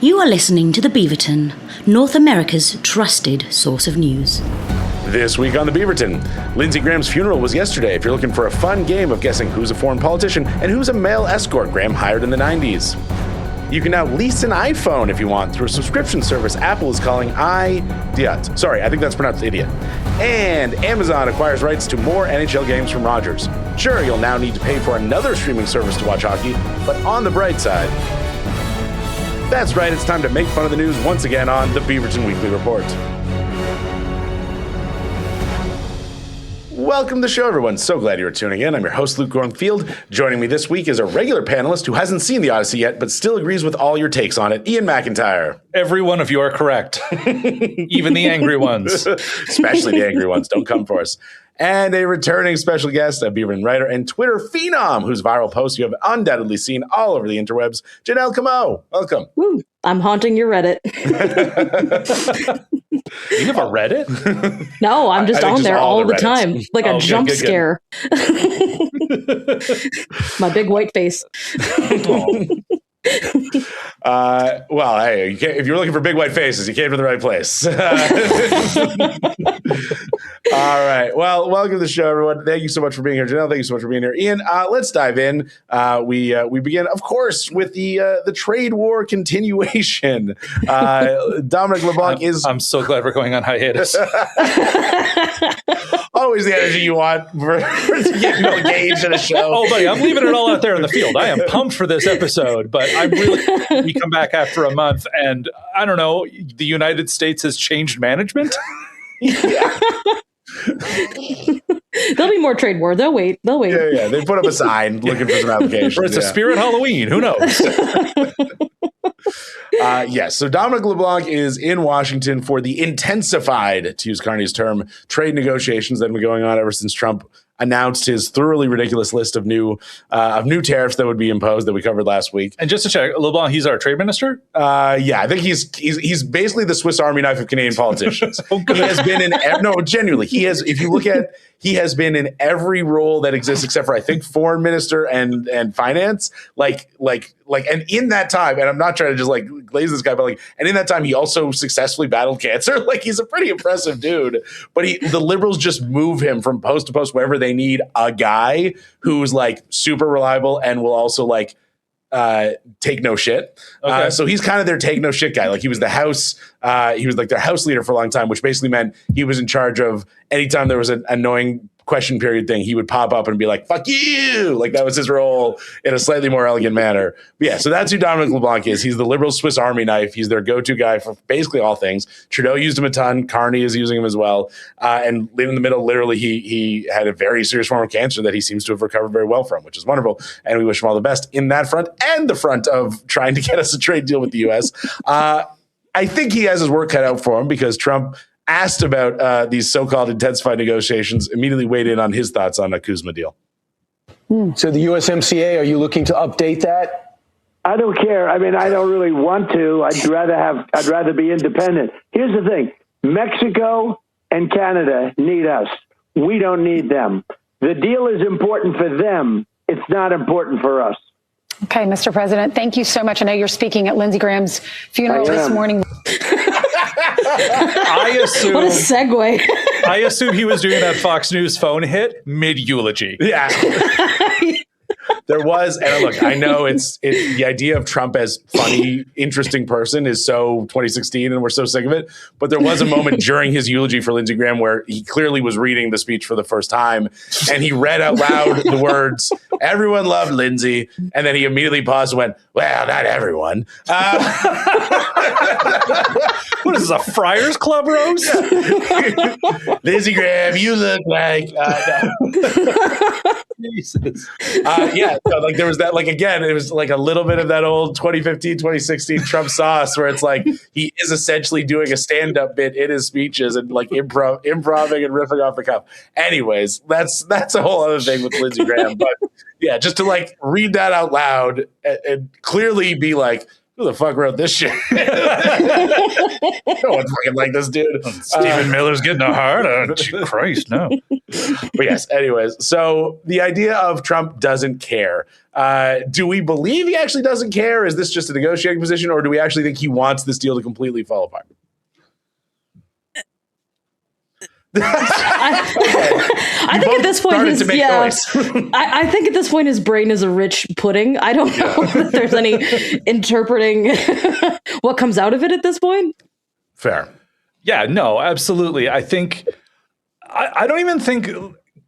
You are listening to The Beaverton, North America's trusted source of news. This week on The Beaverton, Lindsey Graham's funeral was yesterday. If you're looking for a fun game of guessing who's a foreign politician and who's a male escort Graham hired in the 90s. You can now lease an iPhone if you want through a subscription service Apple is calling Idiot. Sorry, I think that's pronounced idiot. And Amazon acquires rights to more NHL games from Rogers. Sure, you'll now need to pay for another streaming service to watch hockey, but on the bright side, that's right, it's time to make fun of the news once again on the Beaverton Weekly Report. Welcome to the show, everyone. So glad you're tuning in. I'm your host, Luke Gormfield. Joining me this week is a regular panelist who hasn't seen The Odyssey yet, but still agrees with all your takes on it, Ian MacIntyre. Every one of you are correct. Even the angry ones. Especially the angry ones. Don't come for us. And a returning special guest, a Beaverton writer and Twitter phenom, whose viral posts you have undoubtedly seen all over the interwebs, Janel Comeau. Welcome. Woo, I'm haunting your Reddit. You have a Reddit? No, I'm just on there all the time. Like a jump good. scare. My big white face. Well, hey, if you're looking for big white faces, you came to the right place. All right. Well, welcome to the show, everyone. Thank you so much for being here, Janelle. Thank you so much for being here, Ian. Let's dive in. We begin, of course, with the trade war continuation. Dominic LeBlanc is. I'm so glad we're going on hiatus. Always the energy you want to get engaged in a show. Oh, buddy, I'm leaving it all out there in the field. I am pumped for this episode, but I'm really. We come back after a month, and I don't know. The United States has changed management. Yeah. There'll be more trade war. They'll wait. Yeah. They put up a sign looking for some applications. Or it's a spirit Halloween. Who knows? Yes. So Dominic LeBlanc is in Washington for the intensified, to use Carney's term, trade negotiations that have been going on ever since Trump announced his thoroughly ridiculous list of new tariffs that would be imposed that we covered last week. And just to check, LeBlanc, he's our trade minister? Yeah, I think he's basically the Swiss Army knife of Canadian politicians. Oh, he has been in genuinely. He has. If you look at, he has been in every role that exists except for I think foreign minister and finance. And in that time, and I'm not trying to just like glaze this guy, but and in that time he also successfully battled cancer. Like he's a pretty impressive dude. But the liberals just move him from post to post wherever they need a guy who's like super reliable and will also like take no shit. Okay. So he's kind of their take no shit guy. Like he was he was like their house leader for a long time, which basically meant he was in charge of anytime there was an annoying question period thing, he would pop up and be like, fuck you. Like that was his role in a slightly more elegant manner. But yeah, so that's who Dominic LeBlanc is. He's the liberal Swiss Army knife. He's their go-to guy for basically all things. Trudeau used him a ton. Carney is using him as well. And in the middle, literally, he had a very serious form of cancer that he seems to have recovered very well from, which is wonderful. And we wish him all the best in that front and the front of trying to get us a trade deal with the U.S. I think he has his work cut out for him because Trump asked about these so-called intensified negotiations, immediately weighed in on his thoughts on a Kuzma deal. So the USMCA, are you looking to update that? I don't care. I mean, I don't really want to. I'd rather be independent. Here's the thing. Mexico and Canada need us. We don't need them. The deal is important for them. It's not important for us. Okay, Mr. President, thank you so much. I know you're speaking at Lindsey Graham's funeral this morning. I assume, what a segue. I assume he was doing that Fox News phone hit mid-eulogy. Yeah. There was, and look, I know it's the idea of Trump as funny, interesting person is so 2016 and we're so sick of it. But there was a moment during his eulogy for Lindsey Graham where he clearly was reading the speech for the first time and he read out loud the words, everyone loved Lindsey. And then he immediately paused and went, well, not everyone. What is this, a Friars Club roast? Lindsey Graham, you look like... Jesus. Yeah, so like there was that, like again, it was like a little bit of that old 2015, 2016 Trump sauce where it's like he is essentially doing a stand-up bit in his speeches and like improving and riffing off the cuff. Anyways, that's a whole other thing with Lindsey Graham. But yeah, just to like read that out loud and clearly be like, who the fuck wrote this shit? No one fucking like this dude. Stephen Miller's getting a heart. Christ, no. But yes, anyways. So the idea of Trump doesn't care. Do we believe he actually doesn't care? Is this just a negotiating position, or do we actually think he wants this deal to completely fall apart? I think at this point, I think at this point his brain is a rich pudding. I don't know if there's any interpreting what comes out of it at this point. Fair. Yeah, no, absolutely. I think I don't even think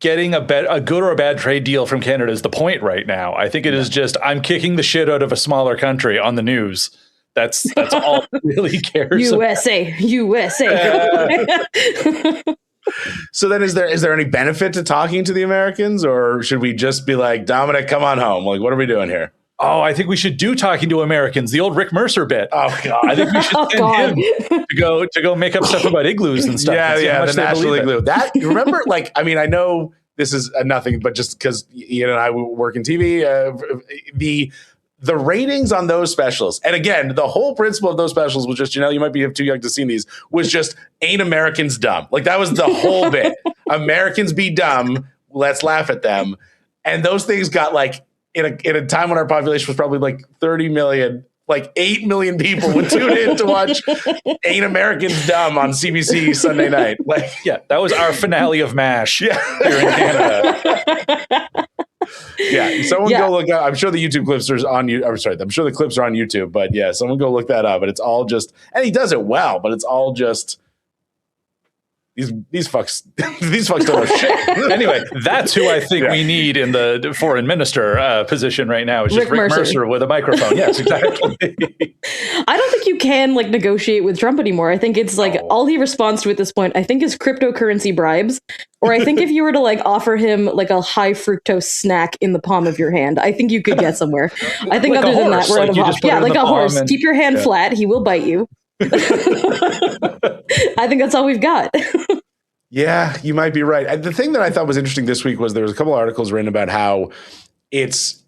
getting a good or a bad trade deal from Canada is the point right now. I think it is just I'm kicking the shit out of a smaller country on the news. That's all he really cares. USA. So then is there any benefit to talking to the Americans, or should we just be like, Dominic, come on home? Like, what are we doing here? Oh, I think we should do talking to Americans, the old Rick Mercer bit. Oh God. I think we should send him to go make up stuff about igloos and stuff. Yeah, the National Igloo. That, remember, like, I mean, I know this is nothing, but just because Ian and I work in TV, the ratings on those specials, and again, the whole principle of those specials was just, Janelle, you might be too young to see these, was just, ain't Americans dumb? Like, that was the whole bit. Americans be dumb, let's laugh at them. And those things got, like, in a time when our population was probably like 30 million, like 8 million people would tune in to watch Ain't Americans Dumb on CBC Sunday night. Like, yeah, that was our finale of MASH here in Canada. Yeah, someone go look up. I'm sure the YouTube clips are on you. I'm sorry, I'm sure the clips are on YouTube, but yeah, someone go look that up. And it's all just, and he does it well, but it's all just these fucks. These fucks don't know shit. Anyway, that's who I think we need in the foreign minister position right now. It's just Rick Mercer with a microphone. Yes, exactly. I don't think you can like negotiate with Trump anymore. I think it's like all he responds to at this point, I think, is cryptocurrency bribes. Or I think if you were to like offer him like a high fructose snack in the palm of your hand, I think you could get somewhere. I think like other than that, we're out of options. Yeah, like a horse. Keep your hand flat. He will bite you. I think that's all we've got. Yeah, you might be right. The thing that I thought was interesting this week was there was a couple articles written about how it's,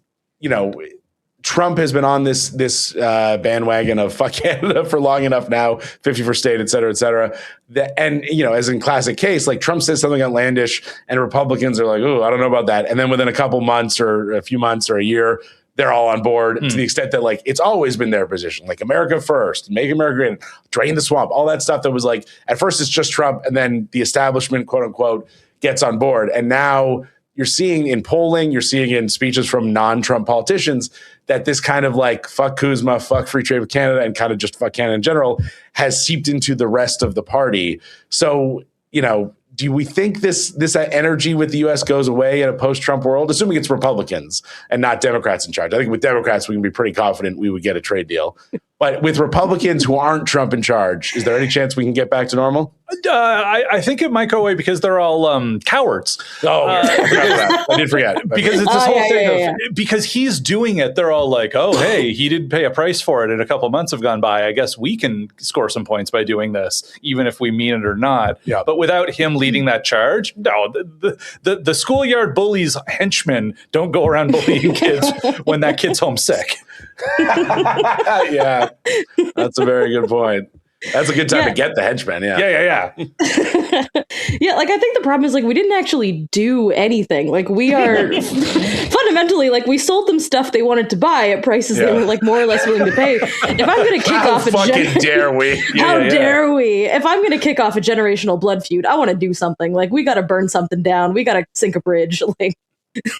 Trump has been on this bandwagon of fuck Canada for long enough now, 50 for state, et cetera, et cetera. And, as in classic case, like Trump says something outlandish and Republicans are like, oh, I don't know about that. And then within a couple months or a few months or a year, they're all on board to the extent that like it's always been their position, like America first, make America great, drain the swamp, all that stuff that was like at first it's just Trump and then the establishment, quote unquote, gets on board. And now you're seeing in polling, you're seeing in speeches from non-Trump politicians that this kind of like fuck Kuzma, fuck free trade with Canada, and kind of just fuck Canada in general has seeped into the rest of the party. So, do we think this energy with the U.S. goes away in a post-Trump world, assuming it's Republicans and not Democrats in charge? I think with Democrats, we can be pretty confident we would get a trade deal. But with Republicans who aren't Trump in charge, is there any chance we can get back to normal? I think it might go away because they're all cowards. Oh, I did forget. Because it's this whole thing of, because he's doing it, they're all like, oh, hey, he didn't pay a price for it and a couple months have gone by. I guess we can score some points by doing this, even if we mean it or not. Yeah. But without him leading that charge, no, the schoolyard bullies henchmen don't go around bullying kids when that kid's homesick. Yeah, that's a very good point. That's a good time to get the henchmen. Yeah. Yeah, like I think the problem is like we didn't actually do anything. Like we are fundamentally like we sold them stuff they wanted to buy at prices they were like more or less willing to pay. If I'm going to kick off dare we? How dare we? If I'm going to kick off a generational blood feud, I want to do something. Like we got to burn something down. We got to sink a bridge. Like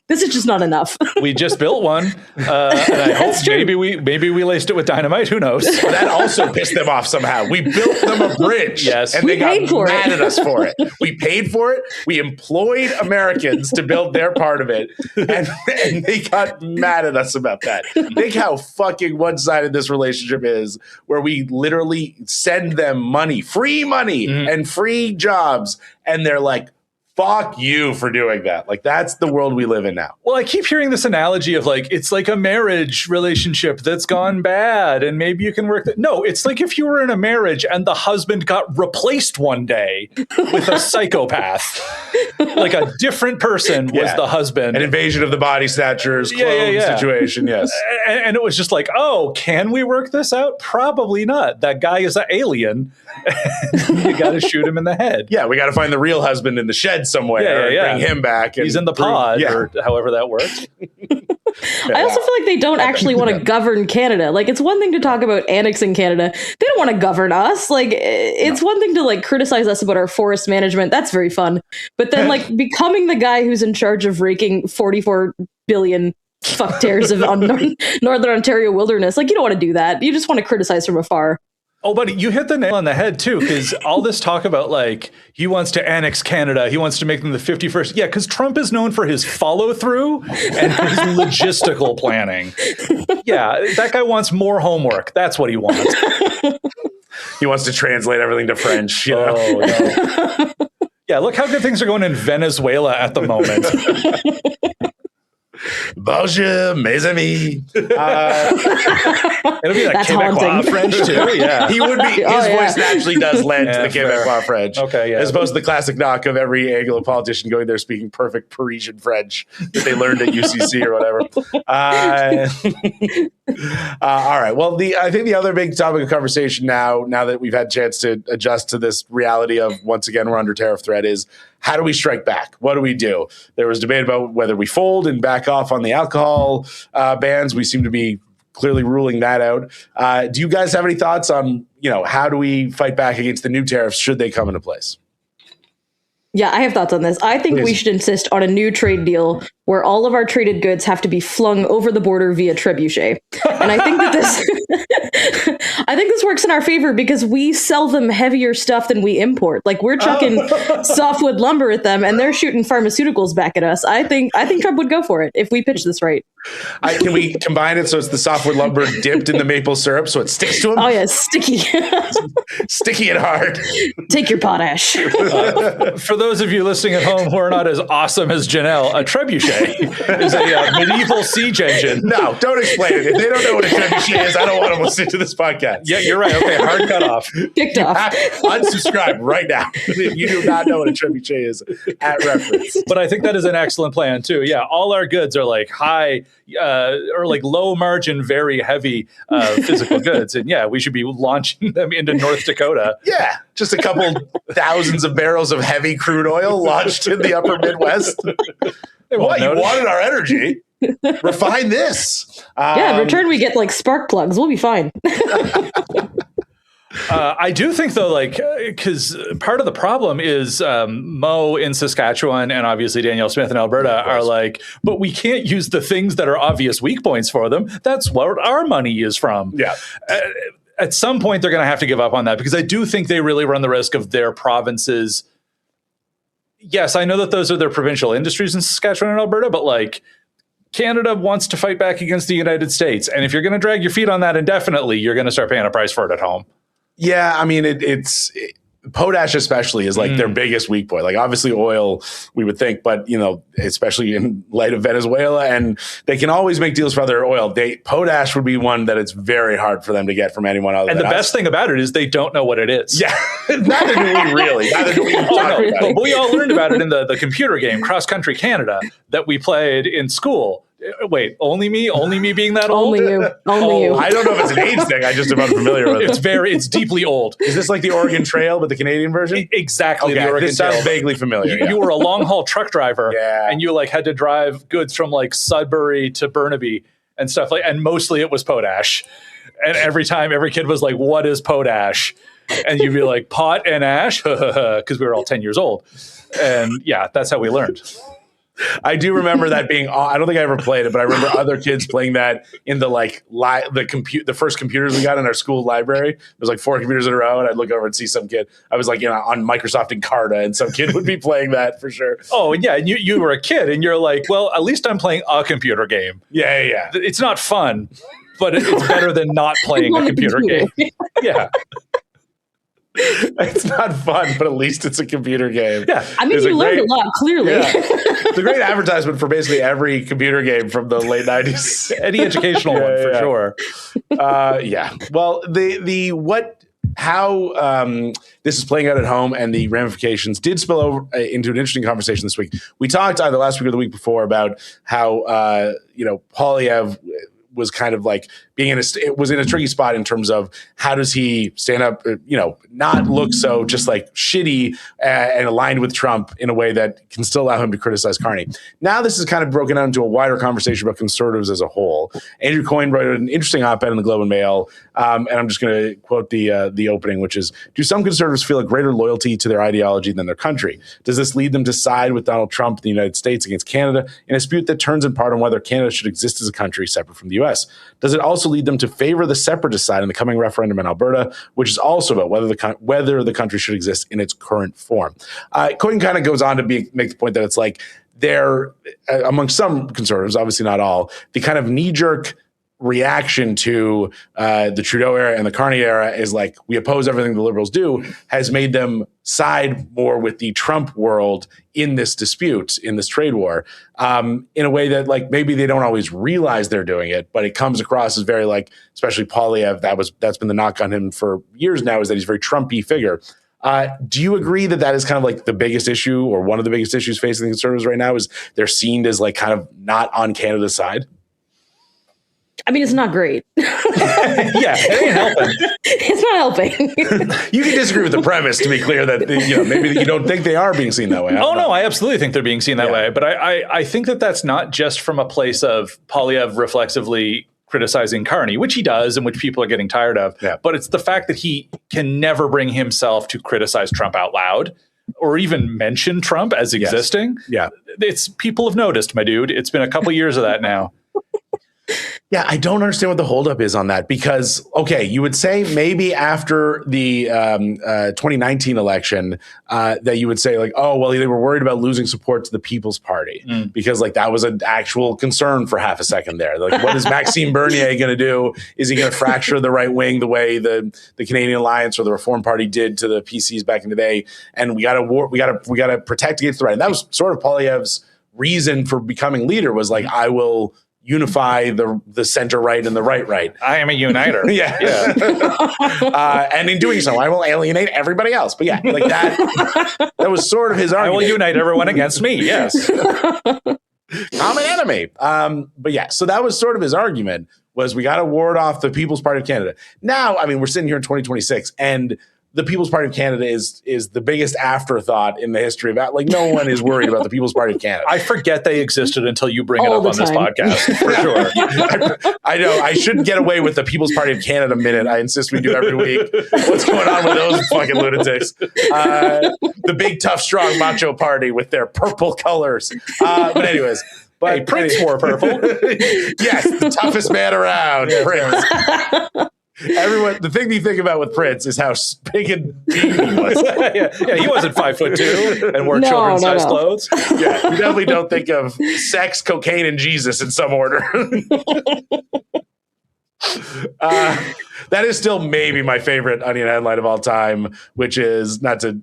this is just not enough. We just built one, and I hope maybe we laced it with dynamite. Who knows? That also pissed them off somehow. We built them a bridge, and they got mad at us for it. We paid for it. We employed Americans to build their part of it, and they got mad at us about that. Think how fucking one-sided this relationship is, where we literally send them money, free money, and free jobs, and they're like, fuck you for doing that. Like, that's the world we live in now. Well, I keep hearing this analogy of like, it's like a marriage relationship that's gone bad and maybe you can work that. No, it's like if you were in a marriage and the husband got replaced one day with a psychopath, like a different person was the husband. An invasion of the body snatchers, clone situation, yes. And it was just like, oh, can we work this out? Probably not. That guy is an alien. You got to shoot him in the head. Yeah, we got to find the real husband in the shed somewhere. Bring him back. He's in the pod, or however that works. I also feel like they don't actually want to govern Canada. Like, it's one thing to talk about annexing Canada. They don't want to govern us. Like, it's one thing to like criticize us about our forest management. That's very fun. But then like becoming the guy who's in charge of raking 44 billion fuck tears of Northern Ontario wilderness. Like, you don't want to do that. You just want to criticize from afar. Oh, buddy, you hit the nail on the head, too, because all this talk about, like, he wants to annex Canada, he wants to make them the 51st. Yeah, because Trump is known for his follow-through and his logistical planning. Yeah, that guy wants more homework. That's what he wants. He wants to translate everything to French. You know? No. Yeah, look how good things are going in Venezuela at the moment. Bonjour, mes amis. It'll be like Quebecois French too. Yeah, he would be. His voice naturally does lend to the Quebecois French. Okay, yeah. As opposed to the classic knock of every Anglo politician going there speaking perfect Parisian French that they learned at UCC or whatever. All right. Well, I think the other big topic of conversation now that we've had a chance to adjust to this reality of once again we're under tariff threat is, how do we strike back? What do we do? There was debate about whether we fold and back off on the alcohol bans. We seem to be clearly ruling that out. Do you guys have any thoughts on, how do we fight back against the new tariffs should they come into place? Yeah, I have thoughts on this. I think we should insist on a new trade deal where all of our traded goods have to be flung over the border via trebuchet. And I think that this works in our favor because we sell them heavier stuff than we import. Like, we're chucking softwood lumber at them and they're shooting pharmaceuticals back at us. I think Trump would go for it if we pitch this right. Can we combine it so it's the softwood lumber dipped in the maple syrup so it sticks to him? Oh, yeah, sticky. Sticky and hard. Take your potash. For those of you listening at home who are not as awesome as Janelle, a trebuchet is a medieval siege engine. No, don't explain it. If they don't know what a trebuchet is, I don't want them listening to this podcast. Yeah, you're right. Okay, hard cut off. Kicked off. Unsubscribe right now. If you do not know what a trebuchet is, at reference. But I think that is an excellent plan, too. Yeah, all our goods are like high or like low margin, very heavy physical goods. And yeah, we should be launching them into North Dakota. Yeah, just a couple thousands of barrels of heavy crude oil launched in the upper Midwest. What, you wanted our energy? Refine this. In return, we get like spark plugs. We'll be fine. I do think, though, like, because part of the problem is Mo in Saskatchewan and obviously Danielle Smith in Alberta are like, but we can't use the things that are obvious weak points for them. That's what our money is from. Yeah. At some point, they're going to have to give up on that because I do think they really run the risk of their provinces. Yes, I know that those are their provincial industries in Saskatchewan and Alberta, but like, Canada wants to fight back against the United States. And if you're going to drag your feet on that indefinitely, you're going to start paying a price for it at home. Yeah, I mean, it's potash especially is like their biggest weak point. Like, obviously oil, we would think, but especially in light of Venezuela, and they can always make deals for other oil. Potash would be one that it's very hard for them to get from anyone other than us. And the best thing about it is they don't know what it is. Yeah, neither do we really. Neither do we talk about it. But we all learned about it in the computer game Cross Country Canada that we played in school. Wait, only me being that old? Only you. I don't know if it's an age thing. I just am unfamiliar with it. It's deeply old. Is this like the Oregon Trail, but the Canadian version? Exactly. Okay, the Oregon this sounds Trail. vaguely familiar. You were a long haul truck driver, Yeah. and you like had to drive goods from like Sudbury to Burnaby and stuff and mostly it was potash. And every time, every kid was like, "What is potash?" And you'd be like, "Pot and ash," because we were all 10 years old. And yeah, that's how we learned. I do remember that being. I don't think I ever played it, but I remember other kids playing that in the the first computers we got in our school library. There was like 4 computers in a row, and I'd look over and see some kid. I was like, on Microsoft Encarta, and some kid would be playing that for sure. Oh, and yeah, and you were a kid, and you're like, well, at least I'm playing a computer game. Yeah. It's not fun, but it's better than not playing a computer game. Yeah. It's not fun, but at least it's a computer game. Yeah. I mean, you learned a lot, clearly. Yeah. It's a great advertisement for basically every computer game from the late 90s. Any educational one, for sure. Yeah. Well, how this is playing out at home and the ramifications did spill over into an interesting conversation this week. We talked either last week or the week before about how Poilievre was kind of like was in a tricky spot in terms of how does he stand up, not look so just like shitty and aligned with Trump in a way that can still allow him to criticize Carney. Now this is kind of broken out into a wider conversation about conservatives as a whole. Andrew Coyne wrote an interesting op-ed in the Globe and Mail, and I'm just going to quote the opening, which is, do some conservatives feel a greater loyalty to their ideology than their country? Does this lead them to side with Donald Trump in the United States against Canada in a dispute that turns in part on whether Canada should exist as a country separate from the U.S.? Does it also lead them to favor the separatist side in the coming referendum in Alberta, which is also about whether the country should exist in its current form? Coyne kind of goes on to make the point that it's like they're, among some conservatives, obviously not all, the kind of knee-jerk reaction to the Trudeau era and the Carney era is like, we oppose everything the Liberals do, has made them side more with the Trump world in this dispute, in this trade war, in a way that like maybe they don't always realize they're doing it, but it comes across as very like, especially Poilievre, that's been the knock on him for years now, is that he's a very Trumpy figure. Do you agree that is kind of like the biggest issue or one of the biggest issues facing the conservatives right now is they're seen as like kind of not on Canada's side? I mean, it's not great. Yeah, it ain't helping. It's not helping. You can disagree with the premise, to be clear, that maybe you don't think they are being seen that way. No, I absolutely think they're being seen that way. But I think that's not just from a place of Poilievre reflexively criticizing Carney, which he does and which people are getting tired of. Yeah. But it's the fact that he can never bring himself to criticize Trump out loud or even mention Trump as existing. Yeah. It's people have noticed, my dude. It's been a couple years of that now. Yeah, I don't understand what the holdup is on that because, okay, you would say maybe after the 2019 election that you would say like, oh, well, they were worried about losing support to the People's Party because like that was an actual concern for half a second there. Like, what is Maxime Bernier going to do? Is he going to fracture the right wing the way the Canadian Alliance or the Reform Party did to the PCs back in the day? And we got to protect against the right. And that was sort of Poilievre's reason for becoming leader was like, I will unify the center right and the right. I am a uniter. Yeah. And in doing so, I will alienate everybody else. But yeah, like that was sort of his argument. I will unite everyone against me. Yes. Common enemy. But yeah, so that was sort of his argument was we got to ward off the People's Party of Canada. Now, I mean, we're sitting here in 2026 and the People's Party of Canada is the biggest afterthought in the history of that. Like, no one is worried about the People's Party of Canada. I forget they existed until you bring it up on this podcast, for sure. I know. I shouldn't get away with the People's Party of Canada minute. I insist we do every week. What's going on with those fucking lunatics? The big, tough, strong macho party with their purple colors. But anyways. But hey, Prince wore purple. Yes, the toughest man around, Prince. Everyone, the thing you think about with Prince is how big and beefy he was. yeah, he wasn't 5'2" and wore children's-sized clothes. Yeah, you definitely don't think of sex, cocaine, and Jesus in some order. That is still maybe my favorite Onion headline of all time, which is not to,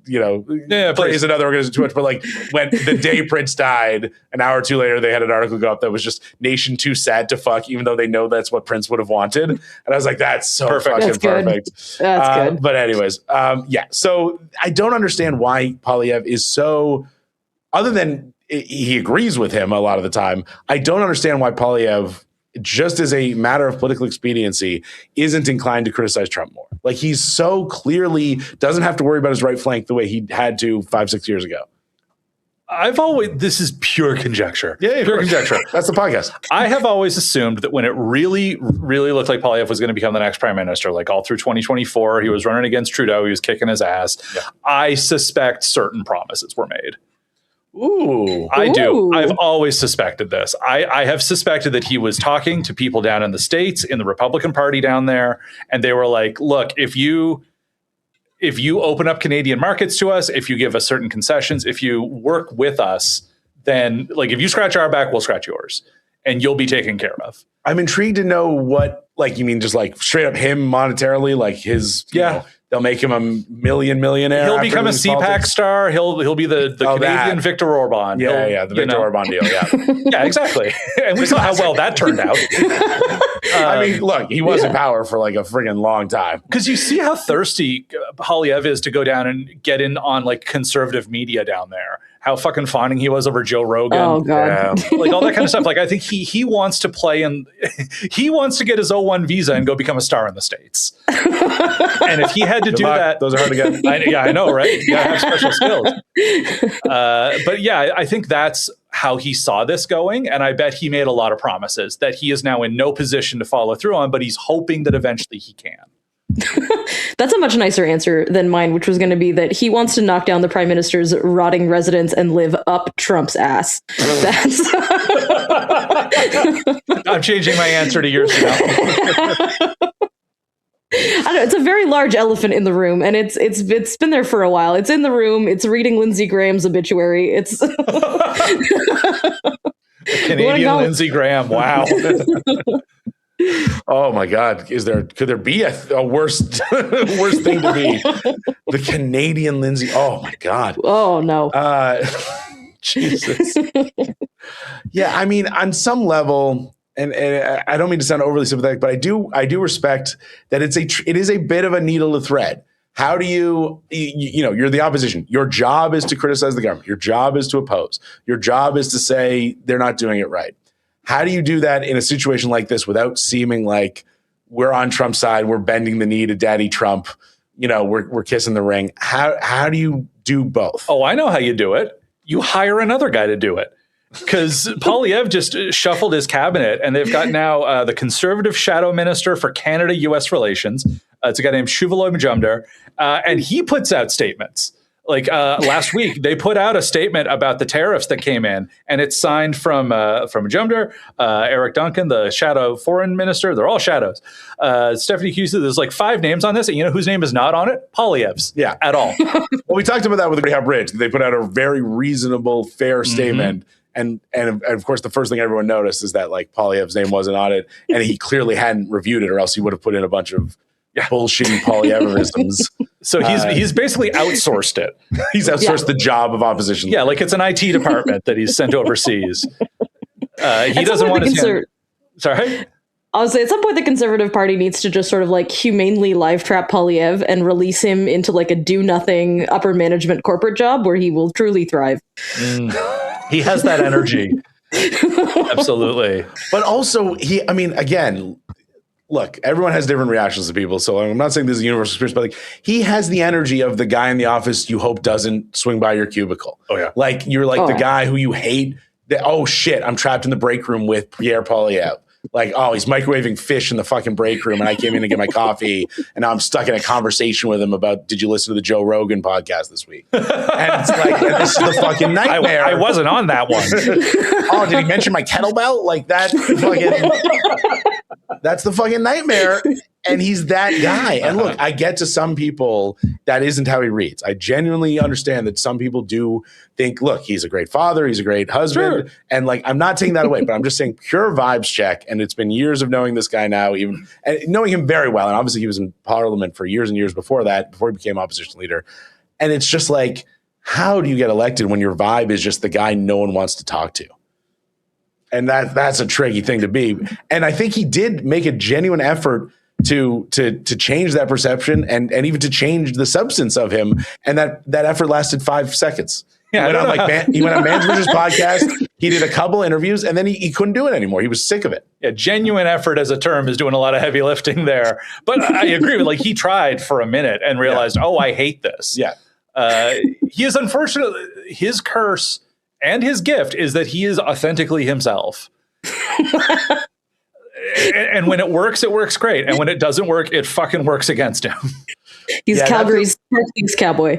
praise another organization too much, but like when the day Prince died, an hour or two later, they had an article go up that was just nation too sad to fuck, even though they know that's what Prince would have wanted. And I was like, that's so perfect. Fucking perfect. That's good. But anyways, so I don't understand why Poilievre is so, other than he agrees with him a lot of the time, I don't understand why Poilievre, just as a matter of political expediency, isn't inclined to criticize Trump more. Like he's so clearly doesn't have to worry about his right flank the way he had to 5-6 years ago. This is pure conjecture. Yeah, pure conjecture. That's the podcast. I have always assumed that when it really, really looked like Poilievre was going to become the next prime minister, like all through 2024, he was running against Trudeau, he was kicking his ass. Yeah. I suspect certain promises were made. Ooh. I do. I've always suspected this. I have suspected that he was talking to people down in the States, in the Republican Party down there, and they were like, look, if you open up Canadian markets to us, if you give us certain concessions, if you work with us, then like if you scratch our back, we'll scratch yours and you'll be taken care of. I'm intrigued to know what, like, you mean just like straight up him monetarily, like his, They'll make him a millionaire. He'll become a CPAC star. He'll be the Canadian Victor Orban. The Victor Orban deal. Yeah, yeah, exactly. And we saw how well that turned out. I mean, look, he was in power for like a friggin' long time. Because you see how thirsty Poilievre is to go down and get in on like conservative media down there. How fucking fawning he was over Joe Rogan. Oh God. Like all that kind of stuff. Like I think he wants to play and he wants to get his O1 visa and go become a star in the States. And if he had to do that, those are hard to get. I know, right? You gotta have special skills. But yeah, I think that's how he saw this going. And I bet he made a lot of promises that he is now in no position to follow through on, but he's hoping that eventually he can. That's a much nicer answer than mine, which was going to be that he wants to knock down the prime minister's rotting residence and live up Trump's ass. That's I'm changing my answer to yours now. I don't know, it's a very large elephant in the room, and it's been there for a while. It's in the room. It's reading Lindsey Graham's obituary. It's Canadian Lindsey Graham. Wow. Oh my God! Could there be a worse thing to be? The Canadian Lindsay. Oh my God! Oh no! Jesus. Yeah, I mean, on some level, and I don't mean to sound overly sympathetic, but I do respect that it is a bit of a needle to thread. How do you're the opposition. Your job is to criticize the government. Your job is to oppose. Your job is to say they're not doing it right. How do you do that in a situation like this without seeming like we're on Trump's side, we're bending the knee to Daddy Trump, we're kissing the ring? How do you do both? Oh, I know how you do it. You hire another guy to do it. Because Poilievre just shuffled his cabinet, and they've got now the conservative shadow minister for Canada-U.S. relations. It's a guy named Shuvaloy Majumdar, and he puts out statements. Like last week, they put out a statement about the tariffs that came in, and it's signed from Majumdar, Eric Duncan, the shadow foreign minister. They're all shadows. Stephanie Hughes, there's like 5 names on this, and you know whose name is not on it? Poilievre's. Yeah, at all. Well, we talked about that with the Rehab Bridge. They put out a very reasonable, fair statement. And of course, the first thing everyone noticed is that like Poilievre's name wasn't on it, and he clearly hadn't reviewed it, or else he would have put in a bunch of bullshitty Poilievreisms. So he's basically outsourced it. He's outsourced the job of opposition. Yeah, like it's an IT department that he's sent overseas. He doesn't want to. Sorry. I would say at some point the Conservative Party needs to just sort of like humanely live trap Poilievre and release him into like a do nothing upper management corporate job where he will truly thrive. He has that energy. Absolutely. But also again, look, everyone has different reactions to people. So I'm not saying this is a universal experience, but like he has the energy of the guy in the office you hope doesn't swing by your cubicle. Oh yeah. Like you're like the guy who you hate that, oh shit, I'm trapped in the break room with Pierre Poilievre. Like, oh, he's microwaving fish in the fucking break room, and I came in to get my coffee, and now I'm stuck in a conversation with him about, did you listen to the Joe Rogan podcast this week? And it's like, this is the fucking nightmare. I wasn't on that one. Oh, did he mention my kettlebell? Like that fucking, that's the fucking nightmare. And he's that guy. And look, I get to some people that isn't how he reads. I genuinely understand that some people do think, look, he's a great father, he's a great husband. Sure. And like, I'm not taking that away, but I'm just saying pure vibes check. And it's been years of knowing this guy now, even and knowing him very well. And obviously he was in Parliament for years and years before that, before he became opposition leader. And it's just like, how do you get elected when your vibe is just the guy no one wants to talk to? And that's a tricky thing to be. And I think he did make a genuine effort to change that perception and even to change the substance of him. And that effort lasted 5 seconds. Yeah, he went on Mansbridge's podcast. He did a couple interviews, and then he couldn't do it anymore. He was sick of it. Yeah, genuine effort as a term is doing a lot of heavy lifting there. But I agree with, like, he tried for a minute and realized, oh, I hate this. Yeah. He is unfortunately, his curse and his gift is that he is authentically himself. And when it works great. And when it doesn't work, it fucking works against him. He's Calgary's Northeast cowboy.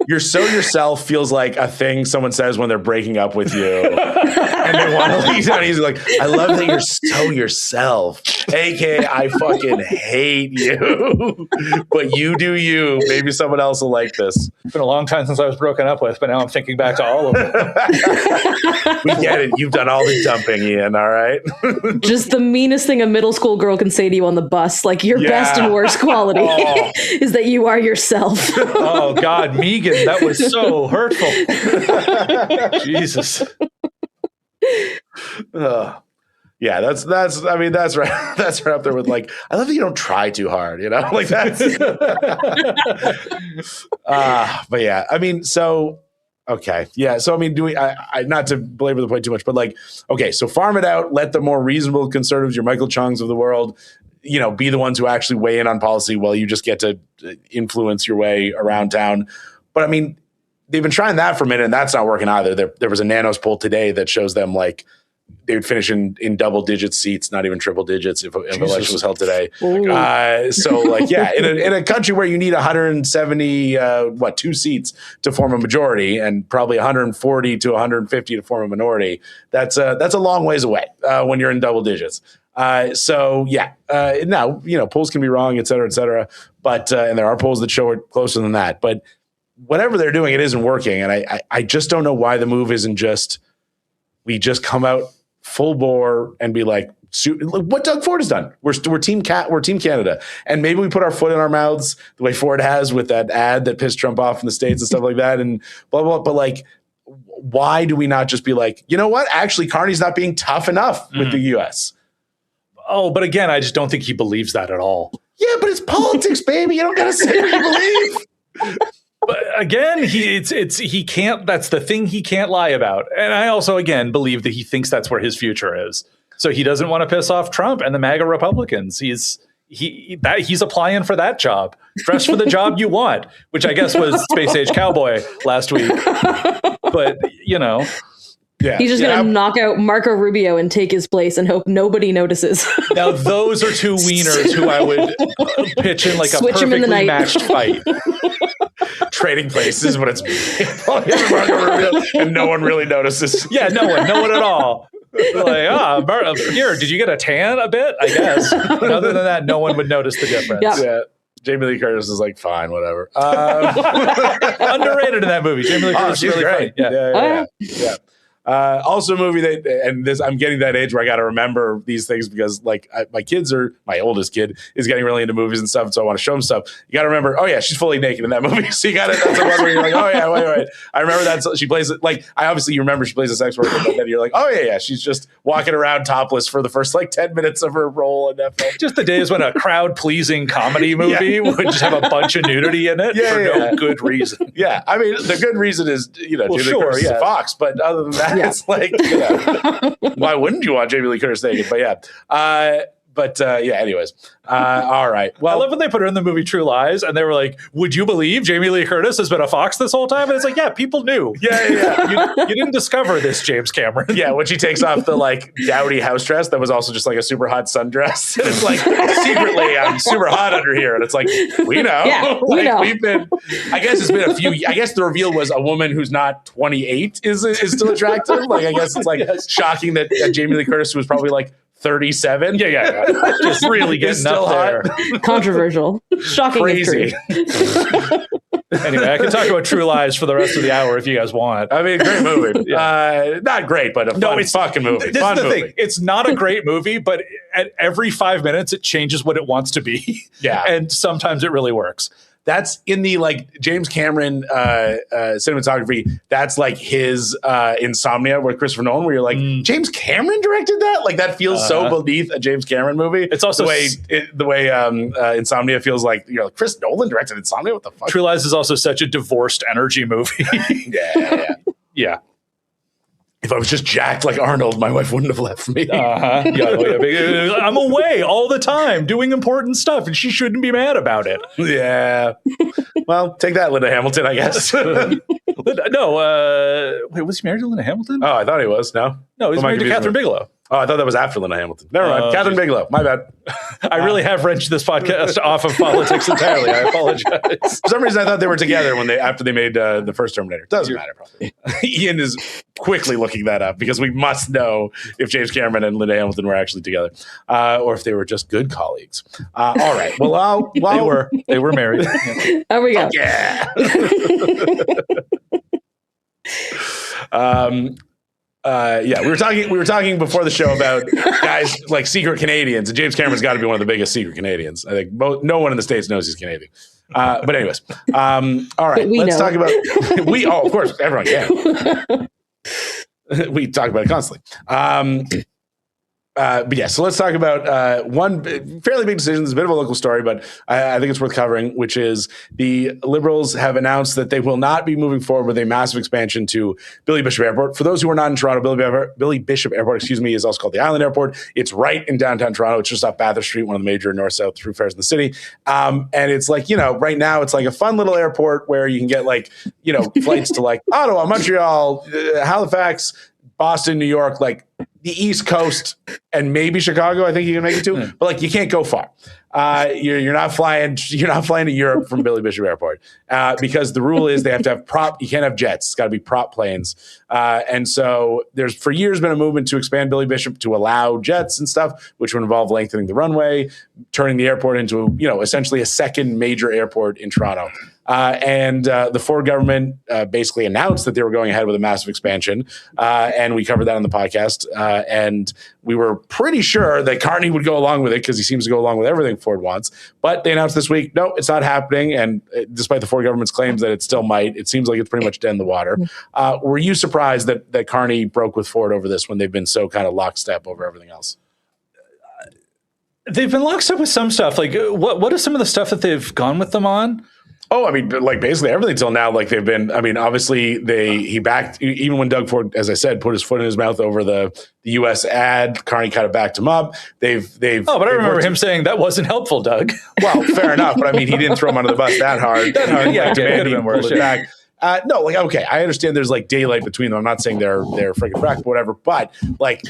You're so yourself feels like a thing someone says when they're breaking up with you. And they want to leave down easy. Like, I love that you're so yourself. AKA, I fucking hate you. But you do you. Maybe someone else will like this. It's been a long time since I was broken up with, but now I'm thinking back to all of them. We get it. You've done all the dumping, Ian, all right? Just the meanest thing a middle school girl can say to you on the bus, like your best and worst quality is that you are yourself. Oh, God, Megan, that was so hurtful. Jesus. Yeah, that's right. That's right up there with like, I love that you don't try too hard, you know? Like that's but yeah, I mean, so okay. Yeah. So I mean, I not to belabor the point too much, but like, okay, so farm it out, let the more reasonable conservatives, your Michael Chungs of the world, you know, be the ones who actually weigh in on policy while you just get to influence your way around town. But I mean, they've been trying that for a minute, and that's not working either. There was a Nanos poll today that shows them like they would finish in double digit seats, not even triple digits, if an election was held today. So like, yeah, in a country where you need 170, 2 seats to form a majority, and probably 140 to 150 to form a minority, that's a long ways away when you're in double digits. So yeah, now, you know, polls can be wrong, et cetera, but, and there are polls that show it closer than that, but whatever they're doing, it isn't working. And I just don't know why the move isn't just, we just come out full bore and be like, what Doug Ford has done. We're Team Canada. And maybe we put our foot in our mouths the way Ford has with that ad that pissed Trump off in the States and stuff like that. And blah, blah, blah. But like, why do we not just be like, you know what? Actually, Carney's not being tough enough with the U.S. Oh, but again, I just don't think he believes that at all. Yeah, but it's politics, baby. You don't got to say what you believe. But again, he can't. That's the thing he can't lie about. And I also, again, believe that he thinks that's where his future is. So he doesn't want to piss off Trump and the MAGA Republicans. He's applying for that job. Dress for the job you want, which I guess was Space Age Cowboy last week. But you know. Yeah. He's just going to knock out Marco Rubio and take his place and hope nobody notices. Now, those are two wieners who I would pitch in like Switch a perfectly matched fight. Trading places, but it's Marco Rubio, and no one really notices. Yeah, no one at all. Like, here, did you get a tan a bit? I guess. But other than that, no one would notice the difference. Yeah. Jamie Lee Curtis is like, fine, whatever. Underrated in that movie. Jamie Lee Curtis is really great. Funny. Yeah. Also a movie that, and this, I'm getting that age where I got to remember these things because like my oldest kid is getting really into movies and stuff. So I want to show him stuff. You got to remember, oh yeah, she's fully naked in that movie. So you got to, that's the one where you're like, oh yeah, wait. I remember that. She plays it like, you remember she plays a sex worker, but then you're like, oh yeah. She's just walking around topless for the first like 10 minutes of her role in that film. Just the days when a crowd pleasing comedy movie would just have a bunch of nudity in it for no good reason. Yeah. I mean, the good reason is, Jamie Lee Curtis is a fox, but other than that, it's like, why wouldn't you want Jamie Lee Curtis naked? But anyways. All right. Well, I love when they put her in the movie True Lies and they were like, would you believe Jamie Lee Curtis has been a fox this whole time? And it's like, yeah, people knew. Yeah. You didn't discover this, James Cameron. Yeah, when she takes off the like dowdy house dress that was also just like a super hot sundress. And it's like, secretly, I'm super hot under here. And it's like, we know. Yeah, we know. We've been, I guess it's been a few, I guess the reveal was a woman who's not 28 is still attractive. Like, I guess it's like shocking that Jamie Lee Curtis was probably like 37. Yeah. Just really getting up there. Controversial. Shocking. Crazy. Anyway, I can talk about True Lies for the rest of the hour if you guys want. I mean, great movie. Not great, but a fucking movie. This is the thing. It's not a great movie, but at every 5 minutes, it changes what it wants to be. Yeah. And sometimes it really works. That's in the like James Cameron cinematography. That's like his Insomnia with Christopher Nolan, where you're like, James Cameron directed that? Like that feels so beneath a James Cameron movie. It's also the way Insomnia feels like, like Chris Nolan directed Insomnia. What the fuck? True Lies is also such a divorced energy movie. Yeah. If I was just jacked like Arnold, my wife wouldn't have left me. I'm away all the time doing important stuff, and she shouldn't be mad about it. Yeah. Well, take that, Linda Hamilton, I guess. Wait, was he married to Linda Hamilton? Oh, I thought he was. No, he's married to Catherine Bigelow. Oh, I thought that was after Linda Hamilton. Never mind. Catherine Bigelow. My bad. I really have wrenched this podcast off of politics entirely. I apologize. For some reason, I thought they were together after they made the first Terminator. Doesn't matter, probably. Ian is quickly looking that up because we must know if James Cameron and Linda Hamilton were actually together, or if they were just good colleagues. All right. Well, they were married. There we go. Oh, yeah. We were talking before the show about guys like secret Canadians, and James Cameron's got to be one of the biggest secret Canadians. I think no one in the States knows he's Canadian. But anyways, all right, let's talk about of course, everyone can. We talk about it constantly. But yeah, so let's talk about one fairly big decision. It's a bit of a local story, but I think it's worth covering, which is the Liberals have announced that they will not be moving forward with a massive expansion to Billy Bishop Airport. For those who are not in Toronto, Billy Bishop Airport, is also called the Island Airport. It's right in downtown Toronto. It's just off Bathurst Street, one of the major north-south thoroughfares in the city. And it's like, right now it's like a fun little airport where you can get flights to like Ottawa, Montreal, Halifax, Boston, New York, like the East Coast, and maybe Chicago. I think you can make it to, but you can't go far. You're not flying to Europe from Billy Bishop Airport because the rule is they have to have prop. You can't have jets. It's got to be prop planes. And so there's for years been a movement to expand Billy Bishop to allow jets and stuff, which would involve lengthening the runway, turning the airport into essentially a second major airport in Toronto. And the Ford government basically announced that they were going ahead with a massive expansion, and we covered that on the podcast. And we were pretty sure that Carney would go along with it because he seems to go along with everything Ford wants. But they announced this week, no, it's not happening. And despite the Ford government's claims that it still might, it seems like it's pretty much dead in the water. Were you surprised that Carney broke with Ford over this when they've been so kind of lockstep over everything else? They've been lockstep with some stuff. Like what is some of the stuff that they've gone with them on? Oh, I mean, basically everything till now. They've been. I mean, obviously he backed even when Doug Ford, as I said, put his foot in his mouth over the U.S. ad. Carney kind of backed him up. They've. Oh, but I remember him saying that wasn't helpful, Doug. Well, fair enough, but I mean, he didn't throw him under the bus that hard. Yeah, it could have been worse. Back. No, okay, I understand there's daylight between them. I'm not saying they're freaking wrecked, whatever, but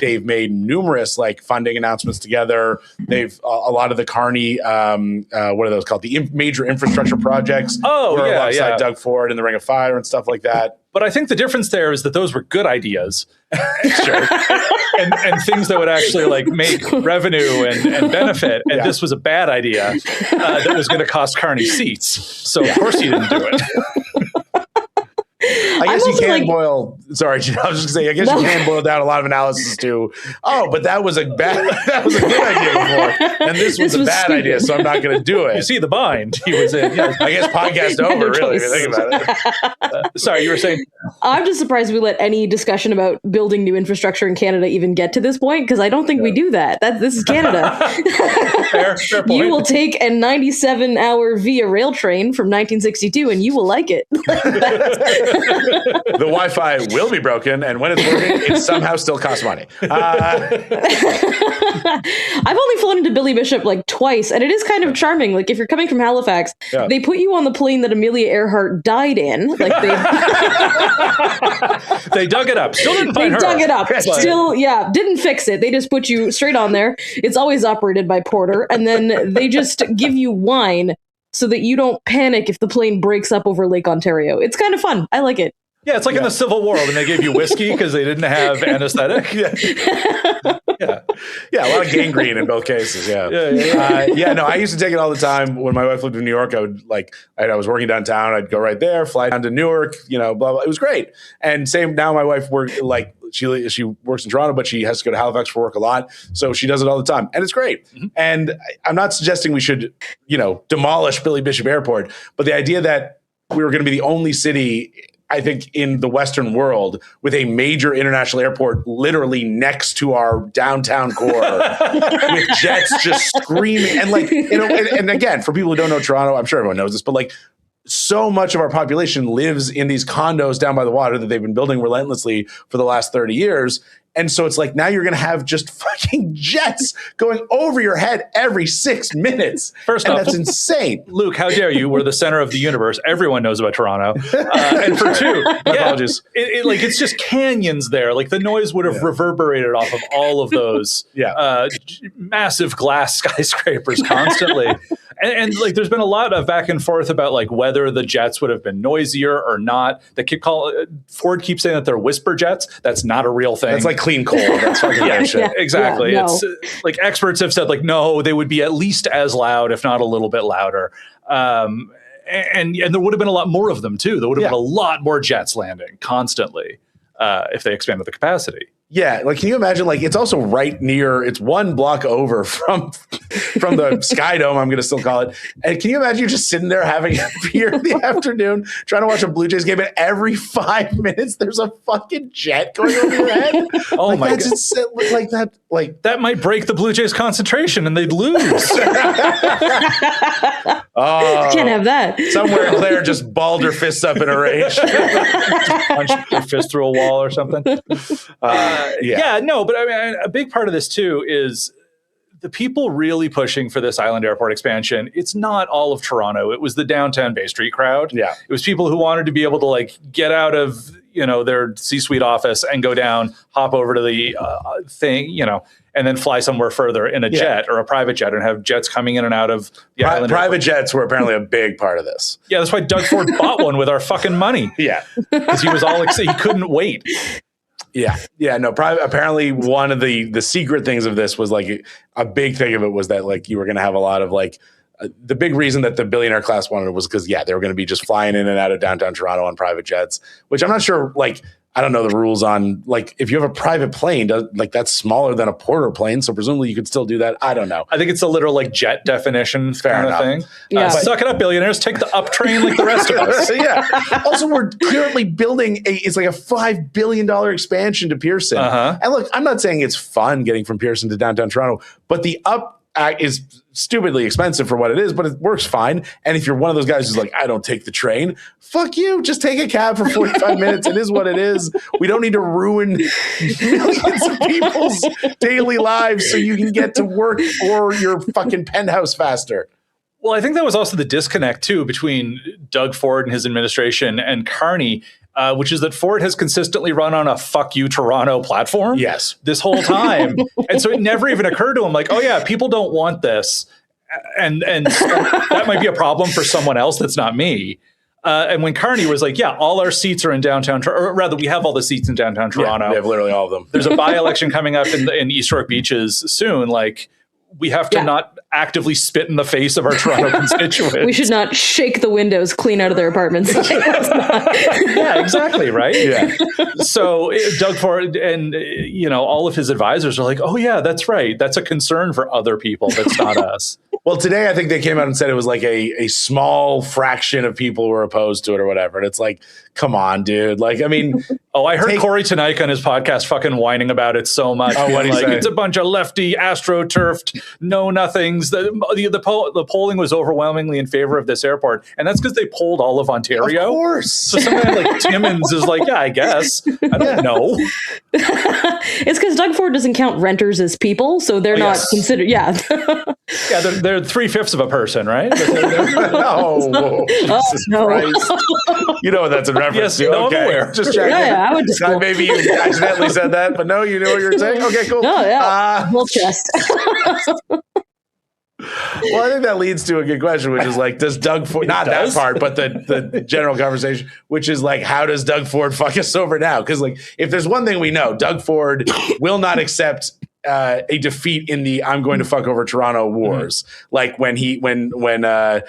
they've made numerous funding announcements together. They've a lot of the Carney, what are those called? The major infrastructure projects. Alongside Doug Ford and the Ring of Fire and stuff like that. But I think the difference there is that those were good ideas. Sure. and things that would actually make revenue and benefit. And this was a bad idea that was going to cost Carney seats. So of course he didn't do it. I guess you can boil. Sorry, I was just going to say. I guess you can boil down a lot of analysis to. Oh, but that was a good idea before, and this was a bad stupid idea. So I'm not going to do it. You see the bind he was in. Yeah. I guess podcast over. Really, if you think about it. Sorry, you were saying. I'm just surprised we let any discussion about building new infrastructure in Canada even get to this point because I don't think we do that. This is Canada. Fair point. You will take a 97-hour via rail train from 1962, and you will like it. The Wi-Fi will be broken, and when it's working, it somehow still costs money. I've only flown into Billy Bishop twice, and it is kind of charming. If you're coming from Halifax, they put you on the plane that Amelia Earhart died in. They dug it up. Still didn't find her. They dug it up. Still, didn't fix it. They just put you straight on there. It's always operated by Porter, and then they just give you wine so that you don't panic if the plane breaks up over Lake Ontario. It's kind of fun. I like it. Yeah, it's in the Civil War when they gave you whiskey because they didn't have anesthetic. Yeah, a lot of gangrene in both cases. No, I used to take it all the time when my wife lived in New York. I would I was working downtown. I'd go right there, fly down to Newark. Blah blah. It was great. And same now, my wife worked she works in Toronto, but she has to go to Halifax for work a lot, so she does it all the time, and it's great. Mm-hmm. And I'm not suggesting we should demolish Billy Bishop Airport, but the idea that we were going to be the only city, I think, in the Western world with a major international airport literally next to our downtown core with jets just screaming. And and again, for people who don't know Toronto, I'm sure everyone knows this, but so much of our population lives in these condos down by the water that they've been building relentlessly for the last 30 years. And so it's like now you're going to have just fucking jets going over your head every 6 minutes. First off, that's insane. Luke, how dare you? We're the center of the universe. Everyone knows about Toronto. And for two, apologies. It's just canyons there. Like the noise would have reverberated off of all of those massive glass skyscrapers constantly. And like, there's been a lot of back and forth about like whether the jets would have been noisier or not. Ford keeps saying that they're whisper jets. That's not a real thing. That's like clean coal. That's fucking bullshit. Exactly. Yeah, no. It's like experts have said like, no, they would be at least as loud, if not a little bit louder. And there would have been a lot more of them too. There would have been a lot more jets landing constantly if they expanded the capacity. Yeah, like can you imagine? Like it's also right near. It's 1 block over from the Sky Dome. I'm going to still call it. And can you imagine you just sitting there having a beer in the afternoon, trying to watch a Blue Jays game, and every 5 minutes there's a fucking jet going over your head? Oh like, my that's god! Insane. Like that. Like that might break the Blue Jays' concentration, and they'd lose. Can't have that. Somewhere Claire just balled her fists up in a rage, punched her fist through a wall or something. But I mean, a big part of this too is the people really pushing for this island airport expansion. It's not all of Toronto. It was the downtown Bay Street crowd. Yeah, it was people who wanted to be able to like get out of their C-suite office and go down, hop over to the thing, and then fly somewhere further in a jet or a private jet and have jets coming in and out of the island. Private jets were apparently a big part of this. Yeah, that's why Doug Ford bought one with our fucking money. Yeah, because he was all he couldn't wait. Yeah. Apparently one of the secret things of this was like a big thing of it was that like you were going to have a lot of like the big reason that the billionaire class wanted it was because they were going to be just flying in and out of downtown Toronto on private jets, which I'm not sure like I don't know the rules on like if you have a private plane, that's smaller than a Porter plane, so presumably you could still do that. I don't know. I think it's a literal like jet definition kind of thing. Yeah. Suck it up, billionaires. Take the up train like the rest of us. Yeah. Also, we're currently building it's like a $5 billion expansion to Pearson. And look, I'm not saying it's fun getting from Pearson to downtown Toronto, but the up is stupidly expensive for what it is, but it works fine. And if you're one of those guys who's like, I don't take the train, fuck you. Just take a cab for 45 minutes. It is what it is. We don't need to ruin millions of people's daily lives so you can get to work or your fucking penthouse faster. Well, I think that was also the disconnect, too, between Doug Ford and his administration and Carney, which is that Ford has consistently run on a fuck you Toronto platform. Yes. This whole time. And so it never even occurred to him like, oh, yeah, people don't want this. And that might be a problem for someone else that's not me. And when Carney was like, yeah, all our seats are in downtown, or rather, we have all the seats in downtown Toronto. Yeah, we have literally all of them. There's a by-election coming up in East York Beaches soon. Like, we have to not actively spit in the face of our Toronto constituents. We should not shake the windows clean out of their apartments. Yeah, exactly, right? Yeah. So Doug Ford and all of his advisors are like, oh yeah, that's right. That's a concern for other people. That's not us. Well, today I think they came out and said it was like a small fraction of people were opposed to it or whatever. And it's like, come on, dude. Like, I mean, I heard Corey Tenike on his podcast fucking whining about it so much. Oh, what like, it's a bunch of lefty, astroturfed, know-nothings. The polling was overwhelmingly in favor of this airport, and that's because they polled all of Ontario. Of course. So somebody like Timmins is like, yeah, I guess. I don't know. It's because Doug Ford doesn't count renters as people, so they're not considered. Yeah. Yeah, they're 3/5 of a person, right? No. Christ. You know what that's in reference to. No, okay. I'm aware. Just checking. Yeah, I would just maybe you accidentally said that, but no, you know what you're saying? Okay, cool. No, yeah. Full chest. Well, I think that leads to a good question, which is like, does Doug Ford, not that part, but the general conversation, which is like, how does Doug Ford fuck us over now? Because like, if there's one thing we know, Doug Ford will not accept a defeat in the I'm going to fuck over Toronto wars. Like when the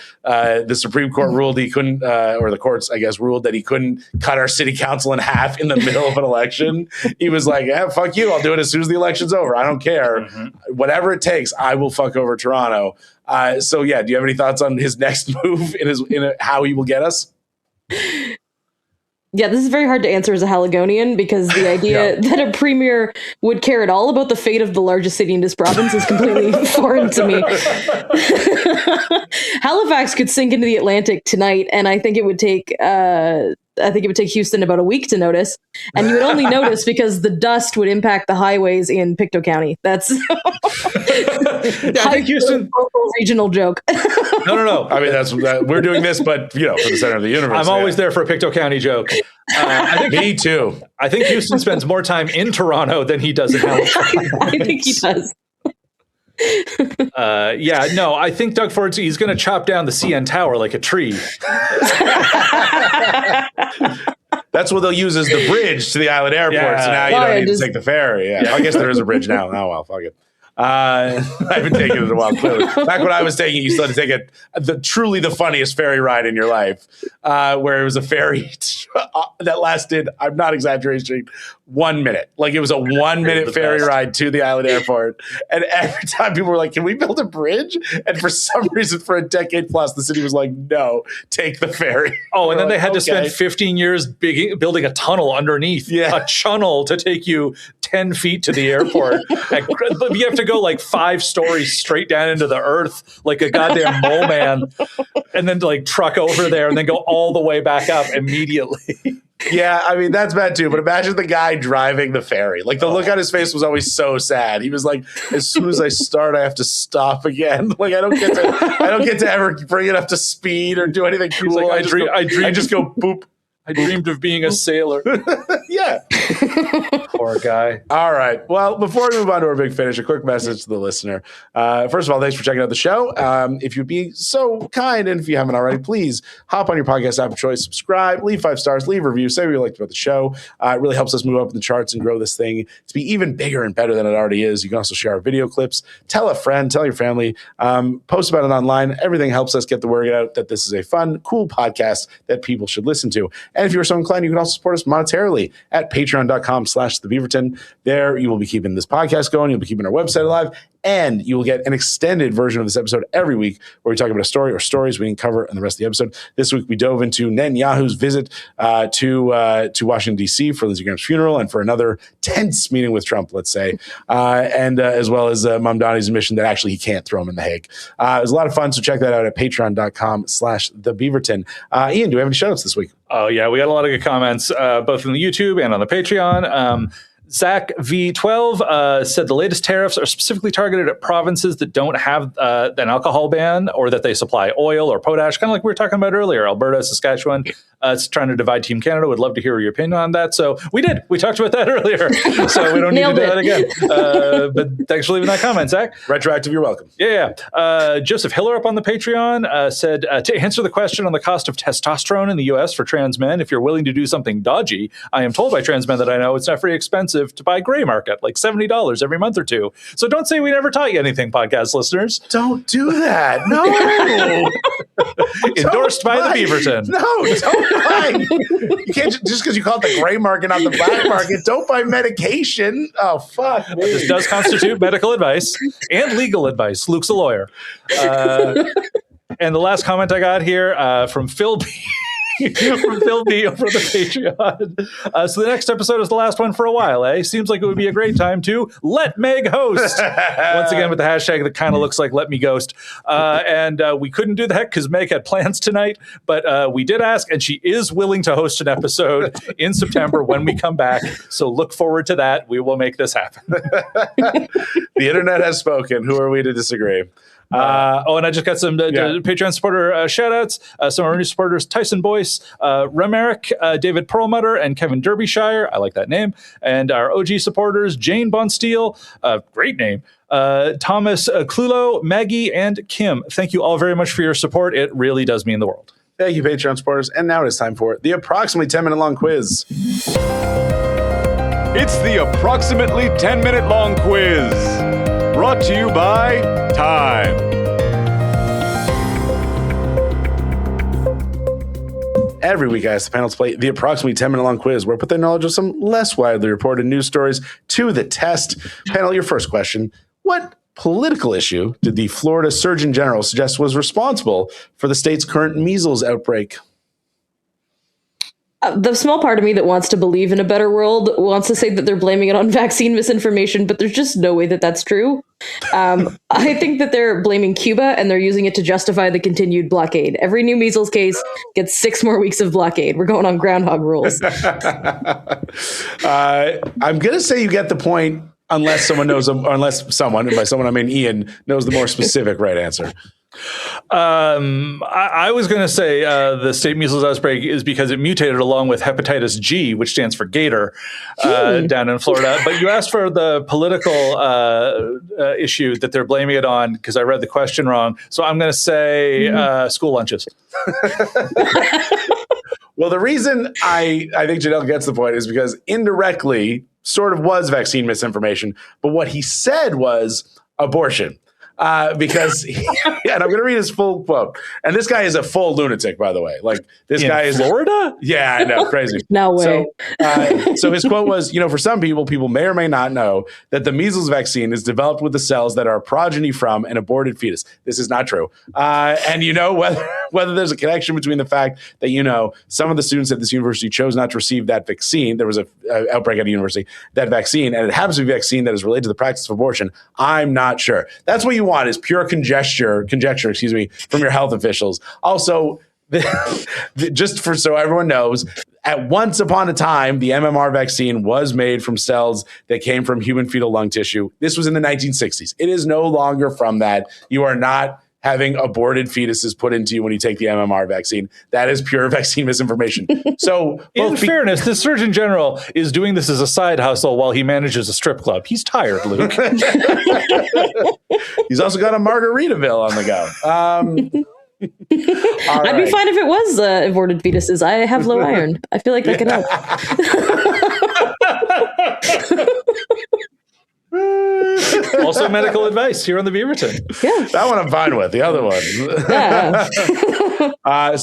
Supreme Court ruled he couldn't, or the courts, I guess, ruled that he couldn't cut our city council in half in the middle of an election. He was like, fuck you. I'll do it as soon as the election's over. I don't care. Whatever it takes, I will fuck over Toronto. So yeah, do you have any thoughts on his next move in how he will get us? Yeah, this is very hard to answer as a Haligonian because the idea that a premier would care at all about the fate of the largest city in this province is completely foreign to me. Halifax could sink into the Atlantic tonight, and I think it would take Houston about a week to notice, and you would only notice because the dust would impact the highways in Pictou County. That's I think Houston regional joke. No. I mean, we're doing this, but for the center of the universe. I'm always there for a Pictou County joke. Me too. I think Houston spends more time in Toronto than he does in Halifax. I think he does. I think Doug Ford's he's going to chop down the CN Tower like a tree. That's what they'll use as the bridge to the island airport. Yeah. So now you don't need to take the ferry. Yeah. I guess there is a bridge now. Oh, well, fuck it. I've been taking it a while, clearly. Back when I was taking it, you still had to take truly the funniest ferry ride in your life, where it was a ferry that lasted, I'm not exaggerating, 1 minute. Like, it was a 1 minute ferry ride to the island airport. And every time people were like, can we build a bridge? And for some reason, for a decade plus, the city was like, no, take the ferry. Oh, and then they had to spend 15 years building a tunnel underneath, a channel to take you 10 feet to the airport. But you have to go like 5 stories straight down into the earth like a goddamn mole man, and then like truck over there and then go all the way back up immediately. Yeah, I mean, that's bad too. But imagine the guy driving the ferry. Like, the look on his face was always so sad. He was like, as soon as I start, I have to stop again. Like, I don't get to ever bring it up to speed or do anything cool. Like, I just go boop. I dreamed of being a sailor. Yeah. Poor guy. All right. Well, before we move on to our big finish, a quick message to the listener. First of all, thanks for checking out the show. If you'd be so kind, and if you haven't already, please hop on your podcast app of choice, subscribe, leave 5 stars, leave a review, say what you liked about the show. It really helps us move up in the charts and grow this thing to be even bigger and better than it already is. You can also share our video clips, tell a friend, tell your family, post about it online. Everything helps us get the word out that this is a fun, cool podcast that people should listen to. And if you're so inclined, you can also support us monetarily at patreon.com/thebeaverton. There you will be keeping this podcast going. You'll be keeping our website alive. And you will get an extended version of this episode every week where we talk about a story or stories we didn't cover in the rest of the episode. This week, we dove into Netanyahu's visit to Washington, D.C. for Lindsey Graham's funeral and for another tense meeting with Trump, let's say, and as well as Mamdani's admission that actually he can't throw him in The Hague. It was a lot of fun, so check that out at patreon.com/thebeaverton. Ian, do we have any shout-outs this week? Oh, yeah, we got a lot of good comments, both on the YouTube and on the Patreon. Zach V12 said the latest tariffs are specifically targeted at provinces that don't have an alcohol ban or that they supply oil or potash, kind of like we were talking about earlier. Alberta, Saskatchewan, it's trying to divide Team Canada. Would love to hear your opinion on that. So we did. We talked about that earlier. So we don't need to do that again. But thanks for leaving that comment, Zach. Retroactive, you're welcome. Yeah. Joseph Hiller up on the Patreon said, to answer the question on the cost of testosterone in the U.S. for trans men, if you're willing to do something dodgy, I am told by trans men that I know it's not very expensive to buy gray market, like $70 every month or two. So don't say we never taught you anything, podcast listeners. Don't do that. No. Endorsed by the Beaverton. No, don't buy. You can't just because you call it the gray market, not the black market. Don't buy medication. Oh, fuck me. This does constitute medical advice and legal advice. Luke's a lawyer. And the last comment I got here from Phil B. from Phil B over the Patreon. So the next episode is the last one for a while, eh? Seems like it would be a great time to let Meg host. Once again with the hashtag that kind of looks like let me ghost. And we couldn't do that because Meg had plans tonight, but we did ask, and she is willing to host an episode in September when we come back. So look forward to that. We will make this happen. The internet has spoken. Who are we to disagree? And I just got some Patreon supporter shout-outs. Some of our new supporters, Tyson Boyce, Remerick, David Perlmutter, and Kevin Derbyshire. I like that name. And our OG supporters, Jane Bonsteel, great name, Thomas Clulo, Maggie, and Kim. Thank you all very much for your support. It really does mean the world. Thank you, Patreon supporters. And now it is time for the approximately 10-minute long quiz. It's the approximately 10-minute long quiz. Brought to you by Time. Every week, I ask the panel to play the approximately 10-minute long quiz where I put their knowledge of some less widely reported news stories to the test. Panel, your first question. What political issue did the Florida Surgeon General suggest was responsible for the state's current measles outbreak? The small part of me that wants to believe in a better world wants to say that they're blaming it on vaccine misinformation, but there's just no way that that's true. I think that they're blaming Cuba and they're using it to justify the continued blockade. Every new measles case gets 6 more weeks of blockade. We're going on groundhog rules. I'm going to say you get the point unless someone knows, and by someone I mean Ian, knows the more specific right answer. I was going to say the state measles outbreak is because it mutated along with hepatitis G, which stands for gator, down in Florida. But you asked for the political issue that they're blaming it on because I read the question wrong. So I'm going to say school lunches. Well, the reason I think Janelle gets the point is because indirectly sort of was vaccine misinformation. But what he said was abortion. Because and I'm going to read his full quote. And this guy is a full lunatic, by the way. Like this guy is Florida. Yeah, I know, crazy. No way. So his quote was, for some people may or may not know that the measles vaccine is developed with the cells that are a progeny from an aborted fetus. This is not true. And whether there's a connection between the fact that some of the students at this university chose not to receive that vaccine. There was a outbreak at a university, that vaccine, and it happens to be a vaccine that is related to the practice of abortion. I'm not sure. That's what you want is pure conjecture, from your health officials. Also, just so everyone knows, at once upon a time, the MMR vaccine was made from cells that came from human fetal lung tissue. This was in the 1960s. It is no longer from that. You are not having aborted fetuses put into you when you take the MMR vaccine. That is pure vaccine misinformation. So, in fairness, the Surgeon General is doing this as a side hustle while he manages a strip club. He's tired, Luke. He's also got a Margaritaville on the go. I'd be fine if it was aborted fetuses. I have low iron. I feel like that could help. Also medical advice here on the Beaverton. Yeah. That one I'm fine with. The other one.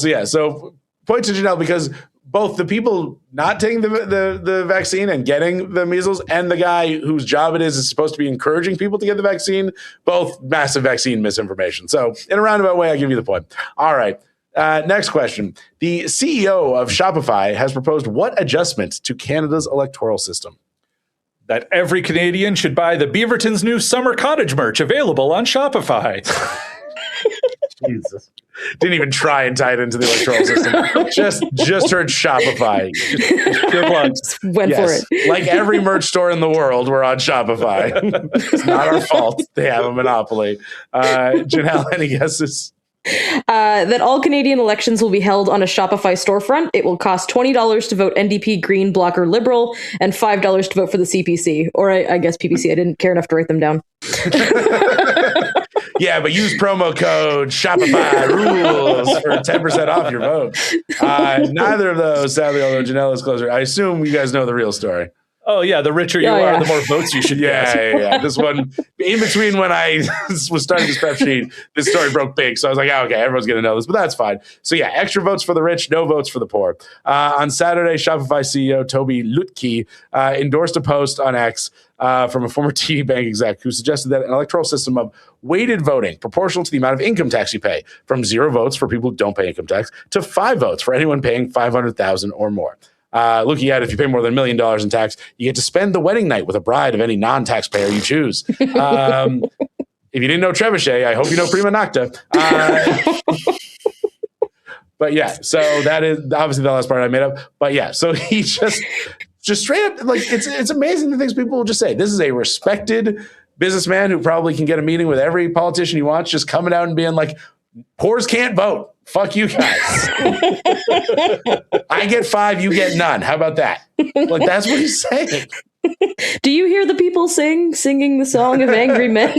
Yeah. So point to Janelle, because both the people not taking the vaccine and getting the measles and the guy whose job it is supposed to be encouraging people to get the vaccine, both massive vaccine misinformation. So in a roundabout way, I give you the point. All right. Next question. The CEO of Shopify has proposed what adjustment to Canada's electoral system? That every Canadian should buy the Beaverton's new summer cottage merch available on Shopify. Jesus. Didn't even try and tie it into the electoral system. Just heard Shopify. Just went for it. Like every merch store in the world, we're on Shopify. It's not our fault. They have a monopoly. Janelle, any guesses? That all Canadian elections will be held on a Shopify storefront. It will cost $20 to vote NDP, Green, Bloc, or Liberal, and $5 to vote for the CPC, or I guess PPC. I didn't care enough to write them down. Yeah, but use promo code Shopify rules for 10% off your vote. Neither of those, sadly, although Janelle is closer. I assume you guys know the real story. Oh, yeah. The richer you are, the more votes you should get. Yeah. This one, in between when I was starting this prep sheet, this story broke big. So I was like, okay, everyone's going to know this, but that's fine. So yeah, extra votes for the rich, no votes for the poor. On Saturday, Shopify CEO Toby Lutke endorsed a post on X from a former TD Bank exec who suggested that an electoral system of weighted voting, proportional to the amount of income tax you pay, from 0 votes for people who don't pay income tax to 5 votes for anyone paying $500,000 or more. Looking at if you pay more than $1 million in tax, you get to spend the wedding night with a bride of any non-taxpayer you choose. If you didn't know Trebuchet, I hope you know Prima Nocta. But yeah, so that is obviously the last part I made up. But yeah, so he just straight up, like, it's amazing the things people will just say. This is a respected businessman who probably can get a meeting with every politician he wants, just coming out and being like, poors can't vote. Fuck you guys. I get 5, you get none. How about that? Like, that's what he's saying. Do you hear the people singing the song of angry men?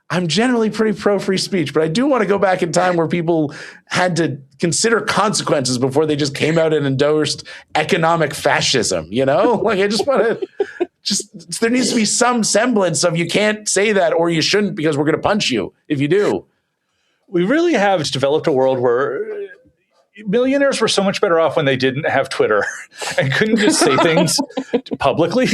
I'm generally pretty pro free speech, but I do want to go back in time where people had to consider consequences before they just came out and endorsed economic fascism, Like, I just want to... there needs to be some semblance of you can't say that or you shouldn't because we're going to punch you if you do. We really have developed a world where millionaires were so much better off when they didn't have Twitter and couldn't just say things publicly.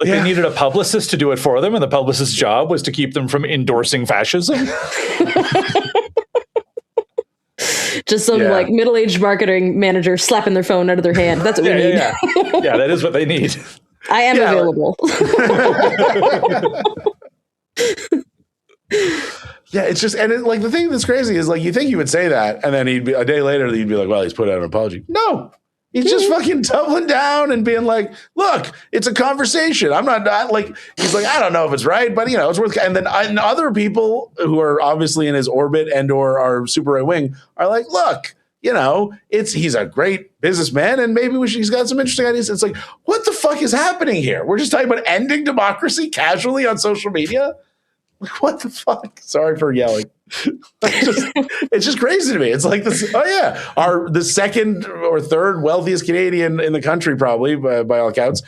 They needed a publicist to do it for them, and the publicist's job was to keep them from endorsing fascism. Just some like middle-aged marketing manager slapping their phone out of their hand. That's what we need. Yeah, that is what they need. I am available. Yeah, it's just, and like the thing that's crazy is like you think he would say that, and then he'd be a day later he'd be like, "Well, he's put out an apology." No, he's just fucking doubling down and being like, "Look, it's a conversation. I'm not like." He's like, "I don't know if it's right, but it's worth." And then other people who are obviously in his orbit and or are super right wing are like, "Look, he's a great businessman, and maybe he's got some interesting ideas." It's like, what the fuck is happening here? We're just talking about ending democracy casually on social media. Like, what the fuck? Sorry for yelling. It's just crazy to me. It's like this. Oh yeah, the second or third wealthiest Canadian in the country, probably by all accounts.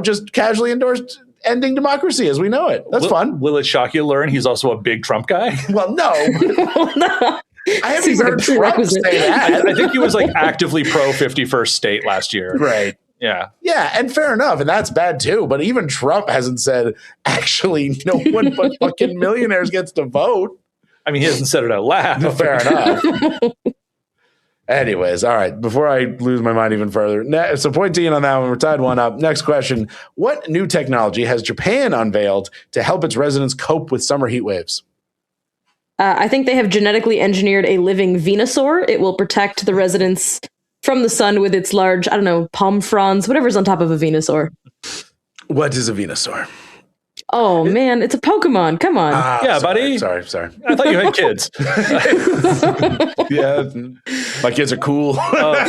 Just casually endorsed ending democracy as we know it. That's fun. Will it shock you to learn he's also a big Trump guy? Well, no. I haven't even heard Trump say that. I think he was like actively pro 51st state last year. Right. Yeah. Yeah, and fair enough, and that's bad too. But even Trump hasn't said, actually, no one but fucking millionaires gets to vote. I mean, he hasn't said it out loud. No, fair enough. Anyways, all right, before I lose my mind even further. So point to Ian on that one. We're tied one up. Next question. What new technology has Japan unveiled to help its residents cope with summer heat waves? I think they have genetically engineered a living Venusaur. It will protect the residents from the sun with its large, palm fronds, whatever's on top of a Venusaur. What is a Venusaur? Oh, man, it's a Pokemon. Come on. Buddy. Sorry. I thought you had kids. Yeah, my kids are cool. Hard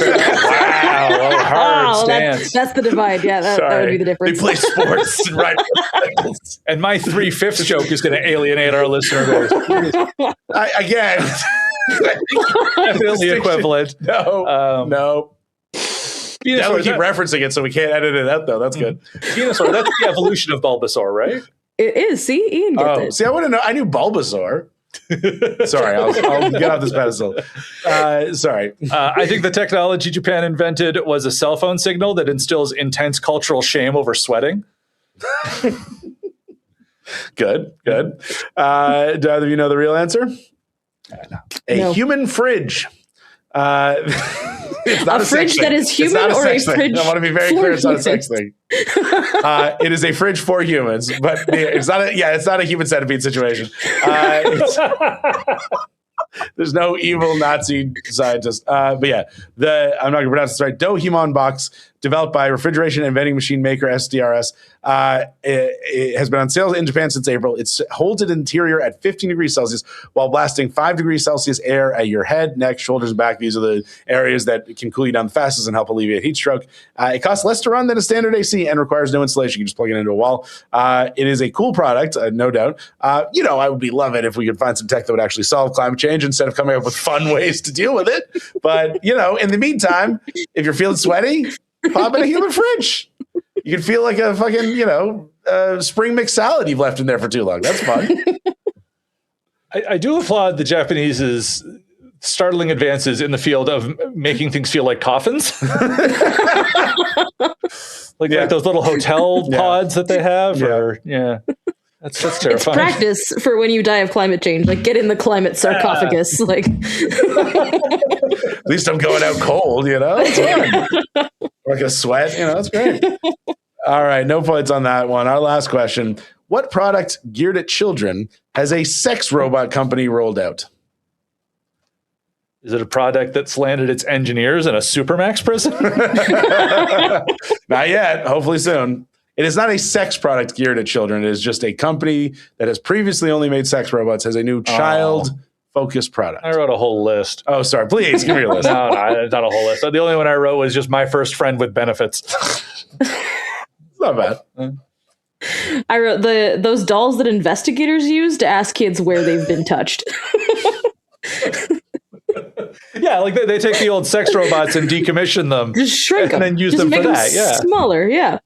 stance. That's the divide. Yeah, that would be the difference. They play sports and ride motorcycles. And my 3/5 joke is going to alienate our listener base. Again, definitely equivalent. No. Venusaur, we keep referencing it, so we can't edit it out, though. That's good. Venusaur, that's the evolution of Bulbasaur, right? It is. See, Ian gets it. See, I wouldn't know. I knew Bulbasaur. Sorry, I'll get off this pedestal. Sorry. I think the technology Japan invented was a cell phone signal that instills intense cultural shame over sweating. Good. Do either of you know the real answer? A human fridge. It's not a fridge that is human, or a fridge? I want to be very clear. It's not a sex thing. It is a fridge for humans, but it's not a human centipede situation. There's no evil Nazi scientist. But yeah, I'm not going to pronounce this right. Dohimon box, developed by refrigeration and vending machine maker SDRS. It has been on sale in Japan since April. It holds an interior at 15 degrees Celsius while blasting 5 degrees Celsius air at your head, neck, shoulders, and back. These are the areas that can cool you down the fastest and help alleviate heat stroke. It costs less to run than a standard AC and requires no installation. You can just plug it into a wall. It is a cool product, no doubt. I would love it if we could find some tech that would actually solve climate change instead of coming up with fun ways to deal with it. But, in the meantime, if you're feeling sweaty, pop in a human fridge. You can feel like a fucking, spring mix salad you've left in there for too long. That's fun. I do applaud the Japanese's startling advances in the field of making things feel like coffins. like those little hotel pods that they have. That's terrifying. It's practice for when you die of climate change. Like, get in the climate sarcophagus. Like, at least I'm going out cold. It's fun. Like a sweat. That's great. All right, no points on that one. Our last question: what product geared at children has a sex robot company rolled out? Is it a product that's landed its engineers in a Supermax prison? Not yet. Hopefully soon. It is not a sex product geared at children. It is just a company that has previously only made sex robots as a new child-focused product. I wrote a whole list. Oh, sorry. Please, give me your list. No, not a whole list. The only one I wrote was just my first friend with benefits. It's not bad. I wrote those dolls that investigators use to ask kids where they've been touched. Yeah, like they take the old sex robots and decommission them. Just shrink them. And then use just them make for them that. Yeah. Smaller, yeah.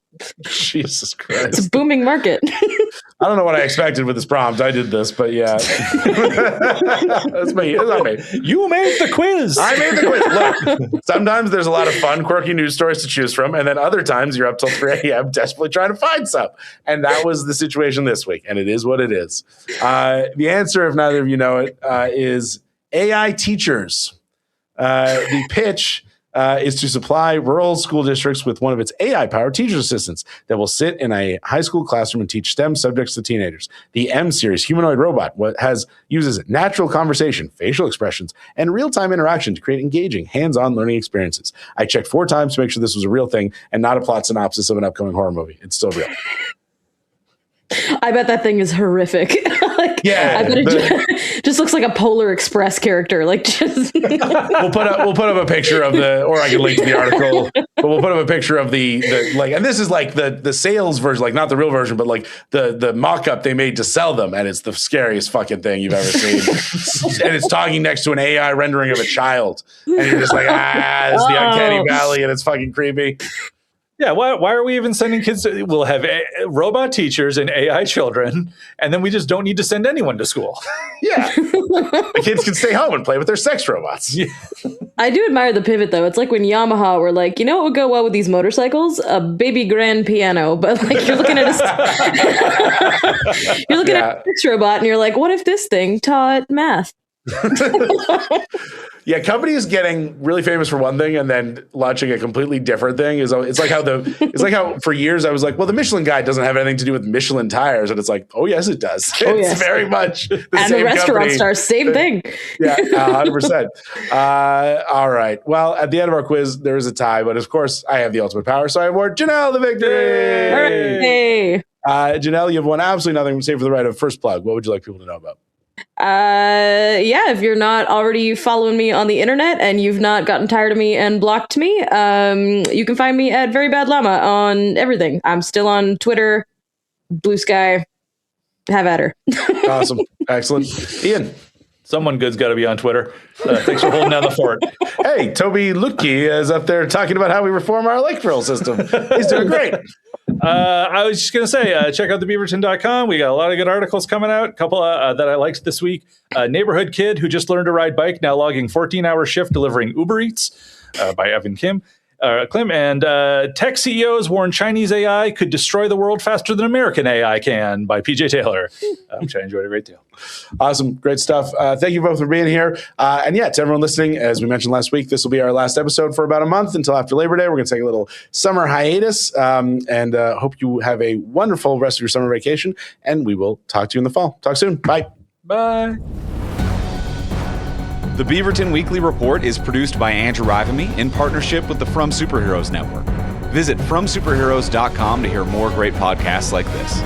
Jesus Christ. It's a booming market. I don't know what I expected with this prompt. I did this, but yeah. That's me. It's not me. You made the quiz. I made the quiz. Look, sometimes there's a lot of fun, quirky news stories to choose from, and then other times you're up till 3 a.m. desperately trying to find some. And that was the situation this week, and it is what it is. The answer, if neither of you know it, is AI teachers. The pitch is to supply rural school districts with one of its AI-powered teacher assistants that will sit in a high school classroom and teach STEM subjects to teenagers. The M series humanoid robot uses natural conversation, facial expressions, and real-time interaction to create engaging, hands-on learning experiences. I checked 4 times to make sure this was a real thing and not a plot synopsis of an upcoming horror movie. It's still real. I bet that thing is horrific. I bet it just looks like a Polar Express character. We'll put up a picture of or I can link to the article, but we'll put up a picture of the and this is like the sales version, not the real version, but like the mock-up they made to sell them, and it's the scariest fucking thing you've ever seen. And it's talking next to an AI rendering of a child, and you're just like, it's the uncanny valley, and it's fucking creepy. Yeah, why are we even sending kids we'll have robot teachers and AI children, and then we just don't need to send anyone to school. Yeah. The kids can stay home and play with their sex robots. Yeah. I do admire the pivot, though. It's like when Yamaha were like, you know what would go well with these motorcycles? A baby grand piano. But you're looking at a sex robot, and you're like, what if this thing taught math? Yeah, companies getting really famous for one thing and then launching a completely different thing it's like how for years I was like, well, the Michelin Guide doesn't have anything to do with Michelin tires, and it's like, oh yes, it does. It's very much the and same the restaurant company. stars, same thing. Yeah, 100%. All right. Well, at the end of our quiz, there is a tie, but of course, I have the ultimate power, so I award Janelle the victory. Hooray! Janelle, you have won absolutely nothing save for the right of first plug. What would you like people to know about? If you're not already following me on the internet and you've not gotten tired of me and blocked me, you can find me at Very Bad Llama on everything. I'm still on Twitter, Blue Sky. Have at her. Awesome. Excellent. Ian. Someone good's got to be on Twitter. Thanks for holding down the fort. Hey, Toby Lutke is up there talking about how we reform our electoral system. He's doing great. I was just going to say, check out thebeaverton.com. We got a lot of good articles coming out. A couple that I liked this week. Neighborhood kid who just learned to ride bike, now logging 14-hour shift delivering Uber Eats by Evan Klim. And tech CEOs warn Chinese AI could destroy the world faster than American AI can by PJ Taylor, which I enjoyed a great deal. Awesome. Great stuff. Thank you both for being here. And to everyone listening, as we mentioned last week, this will be our last episode for about a month until after Labor Day. We're going to take a little summer hiatus and hope you have a wonderful rest of your summer vacation. And we will talk to you in the fall. Talk soon. Bye. Bye. The Beaverton Weekly Report is produced by Andrew Rivamy in partnership with the From Superheroes Network. Visit FromSuperheroes.com to hear more great podcasts like this.